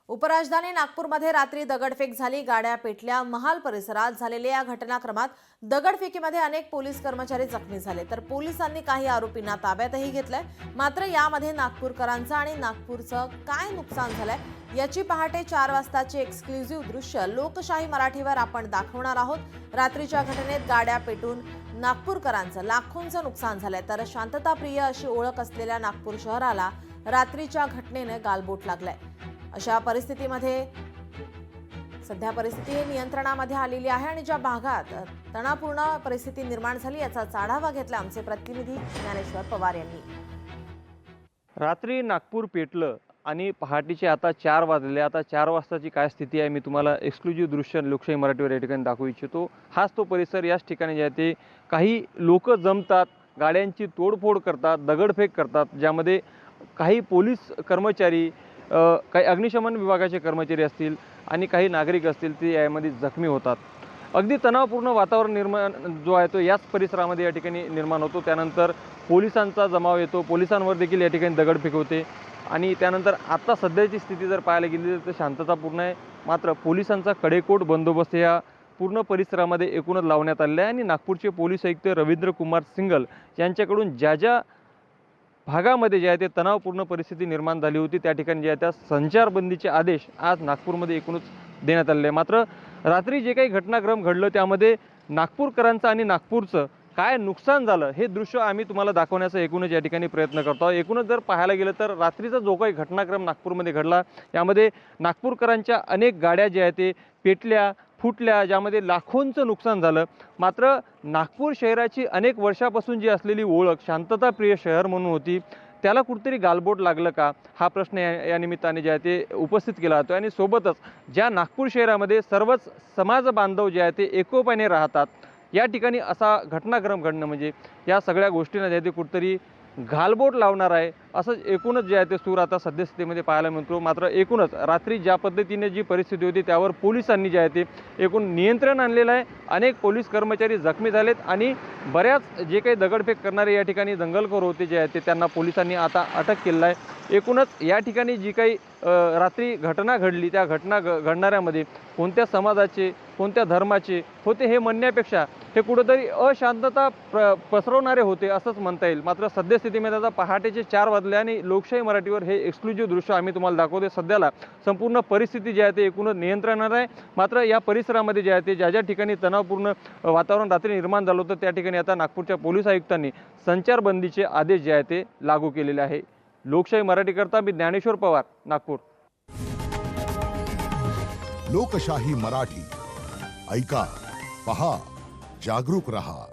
उपराजधानी नागपूरमध्ये रात्री दगडफेक झाली, गाड्या पेटल्या। महाल परिसरात झालेल्या या घटनाक्रमात दगडफेकीमध्ये अनेक पोलीस कर्मचारी जखमी झाले, तर पोलिसांनी काही आरोपींना ताब्यातही घेतलंय। मात्र यामध्ये नागपूरकरांचं आणि नागपूरचं काय नुकसान झालंय याची पहाटे 4 वाजताची एक्सक्लुझिव्ह दृश्य लोकशाही मराठीवर आपण दाखवणार आहोत। रात्रीच्या घटनेत गाड्या पेटून नागपूरकरांचं लाखोंचं नुकसान झालंय, तर शांतताप्रिय अशी ओळख असलेल्या नागपूर शहराला रात्रीच्या घटनेने गालबोट लागलाय। अशा परिस्थितीमध्ये सध्या परिस्थिती नियंत्रणामध्ये आलेली आहे आणि ज्या भागात तणावपूर्ण परिस्थिती निर्माण झाली याचा आढावा घेतला आमचे प्रतिनिधी ज्ञानेश्वर पवार यांनी। रात्री नागपूर पेटलं आणि पहाटेचे आता 4 वाजले। आता 4 वाजताची काय स्थिती आहे मी तुम्हाला एक्सक्लुझिव्ह दृश्य लोकशाही मराठीवर या ठिकाणी दाखवू इच्छितो। हाच तो परिसर, याच ठिकाणी जे आहे ते काही लोक जमतात, गाड्यांची तोडफोड करतात, दगडफेक करतात, ज्यामध्ये काही पोलीस कर्मचारी, काही अग्निशमन विभागाचे कर्मचारी असतील आणि काही नागरिक असतील ते यामध्ये जखमी होतात। अगदी तणावपूर्ण वातावरण निर्माण जो आहे तो याच परिसरामध्ये या ठिकाणी निर्माण होतो। त्यानंतर पोलिसांचा जमाव येतो, पोलिसांवर देखील या ठिकाणी दगडफेक होते आणि त्यानंतर आता सध्याची स्थिती जर पाहायला गेली तर शांततापूर्ण आहे। मात्र पोलिसांचा कडेकोट बंदोबस्त या पूर्ण परिसरामध्ये एकूणच लावण्यात आलेला आहे आणि नागपूरचे पोलीस आयुक्त रवींद्र कुमार सिंगल यांच्याकडून ज्या भागामध्ये जे आहे ते तणावपूर्ण परिस्थिती निर्माण झाली होती त्या ठिकाणी जे आहे त्या संचारबंदीचे आदेश आज नागपूरमध्ये एकूणच देण्यात आलेले आहे। मात्र रात्री जे काही घटनाक्रम घडलं त्यामध्ये नागपूरकरांचं आणि नागपूरचं काय नुकसान झालं हे दृश्य आम्ही तुम्हाला दाखवण्याचा एकूणच या ठिकाणी प्रयत्न करतो। एकूणच जर पाहायला गेलं तर रात्रीचा जो काही घटनाक्रम नागपूरमध्ये घडला यामध्ये नागपूरकरांच्या अनेक गाड्या ज्या आहेत ते पेटल्या, फुटल्या, ज्यामध्ये लाखोंचं नुकसान झालं। मात्र नागपूर शहराची अनेक वर्षापासून जी असलेली ओळख शांतताप्रिय शहर म्हणून होती त्याला कुठेतरी गालबोट लागलं का हा प्रश्न या निमित्ताने जे आहे ते उपस्थित केला जातो। आणि सोबतच ज्या नागपूर शहरामध्ये सर्वच समाज बांधव जे आहे ते एकोप्याने राहतात या ठिकाणी असा घटनाक्रम घडणं म्हणजे या सगळ्या गोष्टींना जे आहे ते कुठेतरी घालबोट लावणार आहे असं एकूणच जे आहे ते सूर आता सद्यस्थितीमध्ये पाहायला मिळतो। मात्र एकूणच रात्री ज्या पद्धतीने जी परिस्थिती होती त्यावर पोलिसांनी जे आहे ते एकूण नियंत्रण आणलेलं आहे। अनेक पोलीस कर्मचारी जखमी झालेत आणि बऱ्याच जे काही दगडफेक करणारे या ठिकाणी दंगलखोर होते जे आहे ते त्यांना पोलिसांनी आता अटक केलेलं आहे। एकूणच या ठिकाणी जी काही रात्री घटना घडली त्या घटना घडणाऱ्यामध्ये कोणत्या समाजाचे, कोणत्या धर्माचे होते हे म्हणण्यापेक्षा हे कुठेतरी अशांतता पसरवणारे होते असंच म्हणता येईल। मात्र सद्यस्थितीमध्ये आता पहाटेचे 4 वाजले आणि लोकशाही मराठीवर हे एक्सक्लुझिव्ह दृश्य आम्ही तुम्हाला दाखवते। सध्याला संपूर्ण परिस्थिती जी आहे ते एकूणच नियंत्रणात आहे। मात्र या परिसरामध्ये जे आहे ते ज्या ठिकाणी तणावपूर्ण वातावरण रात्री निर्माण झालं होतं त्या ठिकाणी आता नागपूरच्या पोलीस आयुक्तांनी संचारबंदीचे आदेश जे आहे ते लागू केलेले आहे। लोकशाही मराठीकरता मी ज्ञानेश्वर पवार, नागपूर। लोकशाही मराठी ऐका, पहा, जागरूक रहा।